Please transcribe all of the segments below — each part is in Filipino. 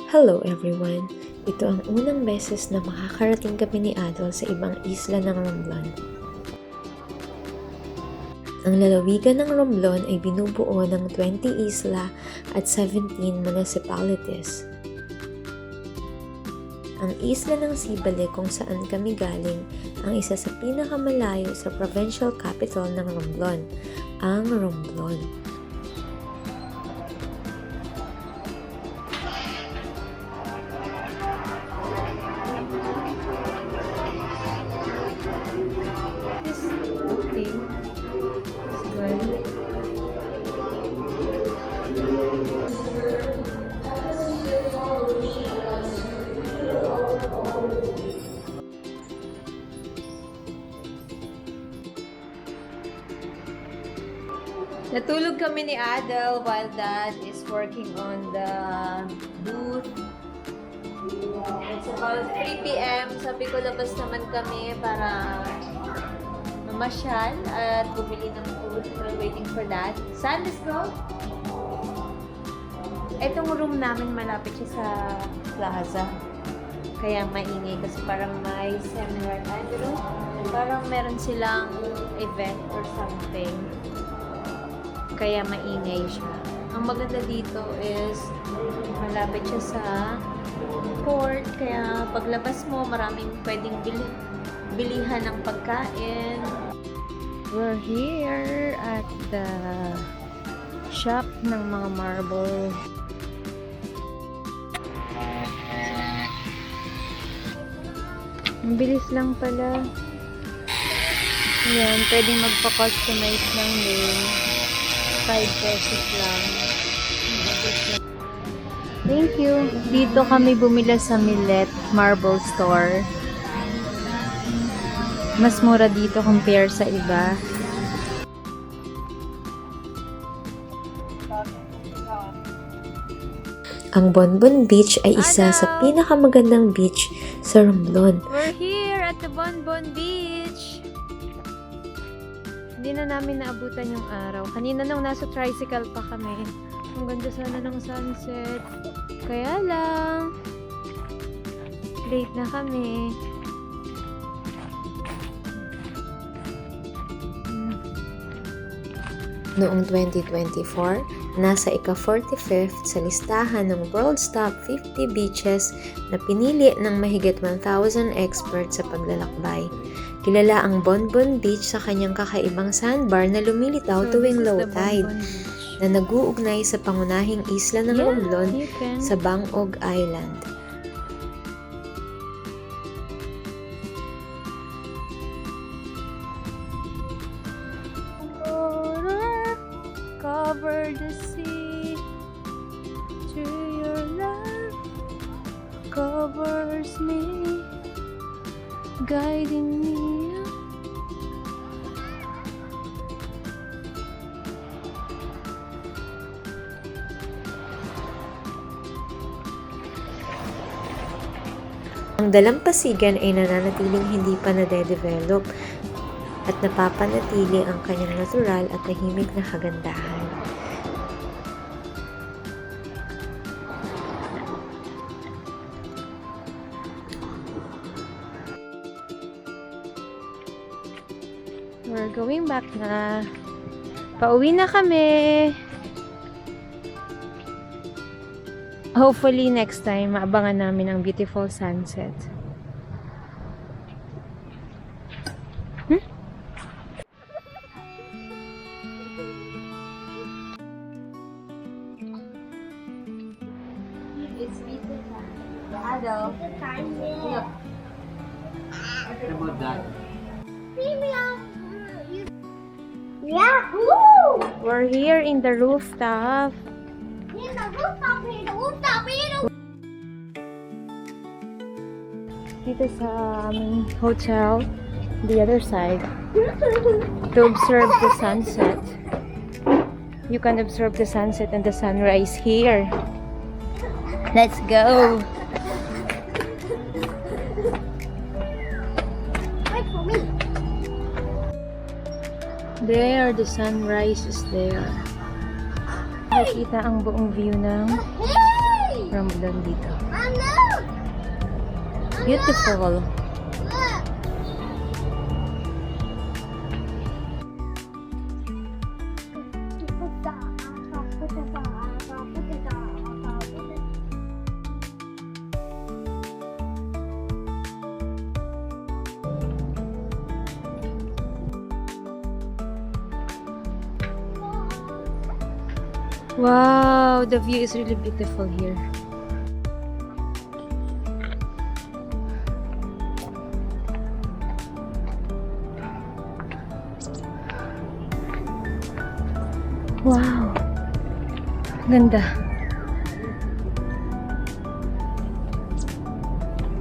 Hello everyone! Ito ang unang beses na makakarating kami ni Adol sa ibang isla ng Romblon. Ang lalawigan ng Romblon ay binubuo ng 20 isla at 17 municipalities. Ang isla ng Sibale kung saan kami galing ang isa sa pinakamalayo sa provincial capital ng Romblon, ang Romblon. Natulog kami ni Adel while Dad is working on the booth. It's about 3 p.m. Sabi ko labas naman kami para mamasyal at bumili ng food. We're waiting for that. San, let's go! Itong room namin malapit siya sa plaza. Kaya maingay kasi parang may seminar. Parang meron silang event or something. Kaya maingay siya. Ang maganda dito is malapit siya sa port. Kaya paglabas mo, maraming pwedeng bilihan ng pagkain. We're here at the shop ng mga marble. Ang bilis lang pala. Ayan, pwedeng magpa-customize ng name. 5 pesos lang. Thank you. Dito kami bumila sa Millet Marble Store. Mas mura dito compare sa iba. Ang Bonbon Beach ay isa sa pinakamagandang beach sa Romblon. We're here at the Bonbon Beach. Hindi na namin naabutan yung araw. Kanina nung nasa tricycle pa kami. Ang ganda sana ng sunset. Kaya lang, late na kami. Noong 2024, nasa ika-45th sa listahan ng World's Top 50 Beaches na pinili ng mahigit 1,000 experts sa paglalakbay. Kilala ang Bonbon Beach sa kanyang kakaibang sandbar na lumilitaw tuwing low tide, na nag-uugnay sa pangunahing isla ng Romblon sa Bangog Island. Cover the sea to your love covers me, guiding me. Ang dalampasigan ay nananatiling hindi pa nade-develop at napapanatili ang kanyang natural at tahimik na kagandahan. We're going back na. Pauwi na kami. Hopefully next time maabangan namin ang beautiful sunset. It's beautiful. Adel. Look. What about that? Yahoo! We're here in the rooftop. Dito sa aming hotel, the other side, to observe the sunset. You can observe the sunset and the sunrise here. Let's go! Wait for me. There, the sunrise is there. Nakita ang buong view ng Hey! Romblon dito. Beautiful. Wow, the view is really beautiful here. Wow, ganda.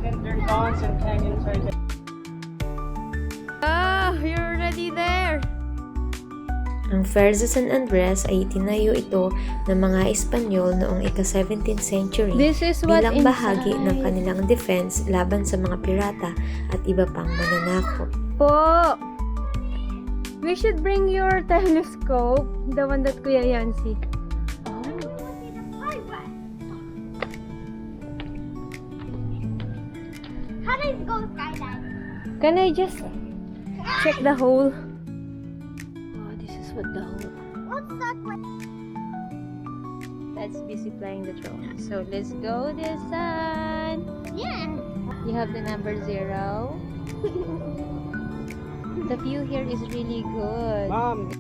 There's ponds and canyons right there. Ah, you're already there. Ang Faro de San Andres ay itinayo ito ng mga Espanyol noong ika-17th century This is what bilang bahagi inside. ng kanilang defense laban sa mga pirata at iba pang mananakop. Po, we should bring your telescope, the one that Kuya Yancy. How does it go skydive? Can I just check the hole? Oh, this is what the hole. What's that one? That's busy flying the drone. So let's go this sun. Yeah. You have the number 0. The view here is really good. Mom.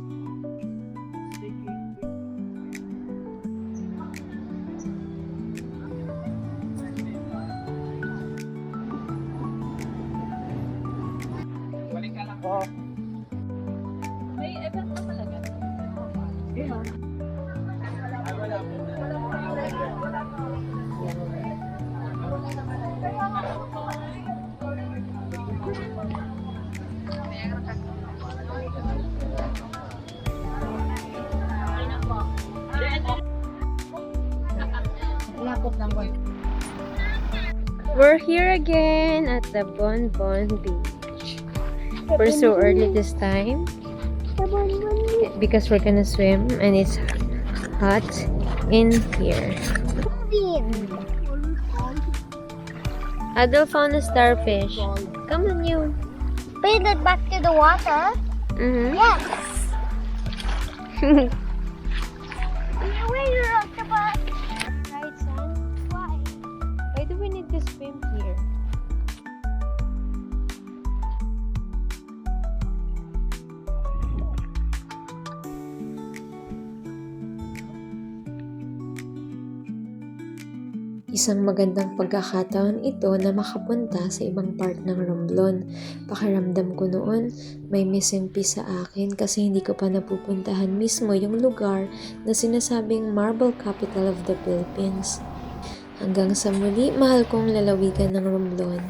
Balik ka na po. May event pa talaga. Ay, wala po. We're here again at the Bon Bon Beach. We're so early this time because we're gonna swim and it's hot in here. Adel found a starfish. Come on, you. Put it back to the water. Mm-hmm. Yes. Where you octopus? Right, son? Why? Why do we need to swim here? Isang magandang pagkakataon ito na makapunta sa ibang part ng Romblon. Pakiramdam ko noon, may missing piece sa akin kasi hindi ko pa napupuntahan mismo yung lugar na sinasabing Marble Capital of the Philippines. Hanggang sa muli, mahal kong lalawigan ng Romblon.